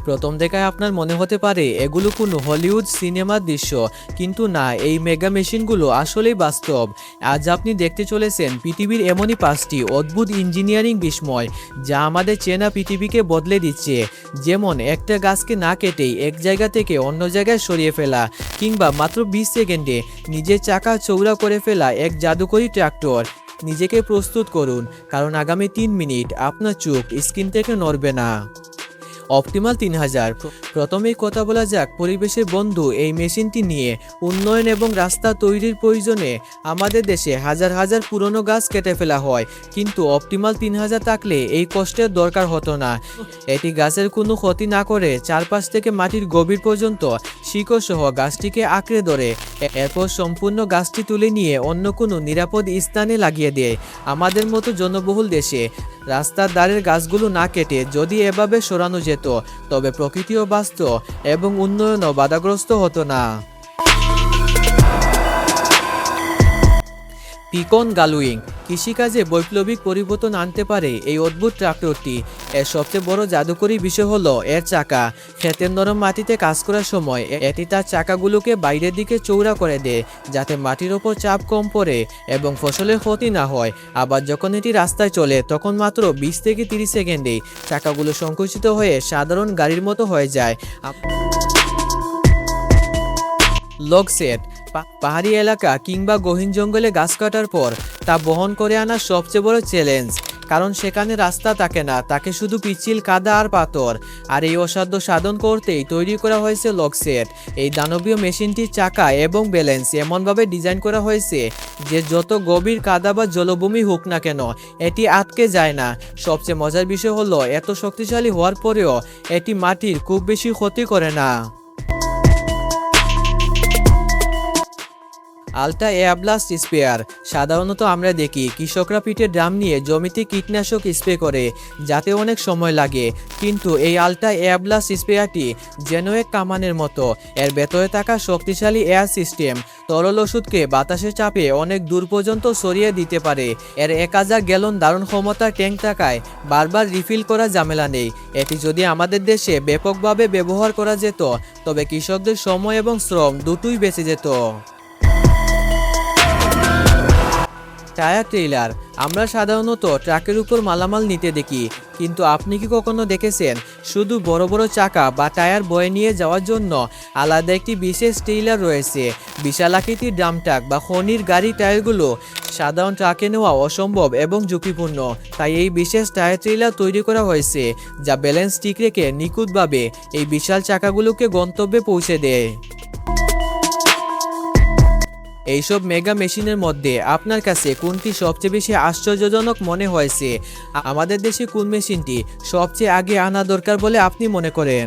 প্রথম দেখায় আপনার মনে হতে পারে এগুলো কোনো হলিউড সিনেমার দৃশ্য, কিন্তু না, এই মেগা মেশিনগুলো আসলেই বাস্তব। আজ আপনি দেখতে চলেছেন পৃথিবীর এমনই 5টি অদ্ভুত ইঞ্জিনিয়ারিং বিস্ময় যা আমাদের চেনা পৃথিবীকে বদলে দিচ্ছে। যেমন একটা গাছকে না কেটেই এক জায়গা থেকে অন্য জায়গায় সরিয়ে ফেলা, কিংবা মাত্র 20 সেকেন্ডে নিজের চাকা চৌড়া করে ফেলা এক জাদুকরী ট্রাক্টর। নিজেকে প্রস্তুত করুন, কারণ আগামী 3 মিনিট আপনার চোখ স্ক্রিন থেকে নড়বে না। অপটিমাল 3000। প্রথমেই কথা বলা যাক পরিবেশের বন্ধু এই মেশিনটি নিয়ে। উন্নয়ন এবং রাস্তা তৈরির প্রয়োজনে আমাদের দেশে হাজার হাজার পুরনো গাছ কেটে ফেলা হয়, কিন্তু অপটিমাল 3000 থাকলে এই কষ্টের দরকার হতো না। এটি গাছের কোনো ক্ষতি না করে চারপাশ থেকে মাটির গভীর পর্যন্ত শিকড় সহ গাছটিকে আঁকড়ে ধরে, এরপর সম্পূর্ণ গাছটি তুলে নিয়ে অন্য কোনো নিরাপদ স্থানে লাগিয়ে দেয়। আমাদের মতো জনবহুল দেশে রাস্তার ধারের গাছগুলো না কেটে যদি এভাবে সরানো যেত, তবে প্রকৃতিও বাঁচত এবং উন্নয়নও বাধাগ্রস্ত হতো না। পিকন গালুইং। কৃষিকাজে বৈপ্লবিক পরিবর্তন আনতে পারে এই অদ্ভুত ট্রাক্টরটি। এর সবচেয়ে বড় জাদুকরী বিষয় হলো এর চাকা। ক্ষেতের নরম মাটিতে কাজ করার সময় এটি তার চাকাগুলোকে বাইরের দিকে চৌড়া করে দেয়, যাতে মাটির ওপর চাপ কম পড়ে এবং ফসলের ক্ষতি না হয়। আবার যখন এটি রাস্তায় চলে তখন মাত্র 20 থেকে 30 সেকেন্ডেই চাকাগুলো সংকুচিত হয়ে সাধারণ গাড়ির মতো হয়ে যায়। Log set. পাহাড়ি এলাকা কিংবা গহীন জঙ্গলে গাছ কাটার পর তা বহন করে আনা সবচেয়ে বড় চ্যালেঞ্জ, কারণ সেখানে রাস্তা থাকে না, তাকে শুধু পিচ্ছিল কাদা আর পাথর। আর এই অসাধ্য সাধন করতেই তৈরি করা হয়েছে লগ সেট। এই দানবীয় মেশিনটির চাকা এবং ব্যালেন্স এমনভাবে ডিজাইন করা হয়েছে যে যত গভীর কাদা বা জলভূমি হোক না কেন এটি আটকে যায় না। সবচেয়ে মজার বিষয় হলো এত শক্তিশালী হওয়ার পরেও এটি মাটির খুব বেশি ক্ষতি করে না। Ultra air blast sprayer. সাধারণত আমরা দেখি কৃষকরা পিঠে ড্রাম নিয়ে জমিতে কীটনাশক স্প্রে করে, যাতে অনেক সময় লাগে, কিন্তু এই আলট্রা এয়ার ব্লাস্ট স্প্রেয়ারটি যেন এক কামানের মতো। এর ভেতরে থাকা শক্তিশালী এয়ার সিস্টেম তরল ওষুধকে বাতাসের চাপে অনেক দূর পর্যন্ত সরিয়ে দিতে পারে। এর 1000 গ্যালন ধারণ ক্ষমতার ট্যাঙ্ক থাকায় বারবার রিফিল করা ঝামেলা নেই। এটি যদি আমাদের দেশে ব্যাপকভাবে ব্যবহার করা যেত, তবে কৃষকদের সময় এবং শ্রম দুটোই বেঁচে যেত। Tyre trailer. আমরা সাধারণত ট্রাকের উপর মালামাল নিতে দেখি, কিন্তু আপনি কি কখনো দেখেছেন শুধু বড় বড় চাকা বা টায়ার বয়ে নিয়ে যাওয়ার জন্য আলাদা একটি বিশেষ ট্রেইলার রয়েছে? বিশাল আকৃতির ড্রাম ট্রাক বা খনির গাড়ি টায়ারগুলো সাধারণ ট্রাকে নেওয়া অসম্ভব এবং ঝুঁকিপূর্ণ, তাই এই বিশেষ টায়ার ট্রেইলার তৈরি করা হয়েছে যা ব্যালেন্স ঠিক রেখে নিখুঁতভাবে এই বিশাল চাকাগুলোকে গন্তব্যে পৌঁছে দেয়। এইসব মেগা মেশিনের মধ্যে আপনার কাছে কোনটি সবচেয়ে বেশি আশ্চর্যজনক মনে হয়েছে? আমাদের দেশে কোন মেশিনটি সবচেয়ে আগে আনা দরকার বলে আপনি মনে করেন?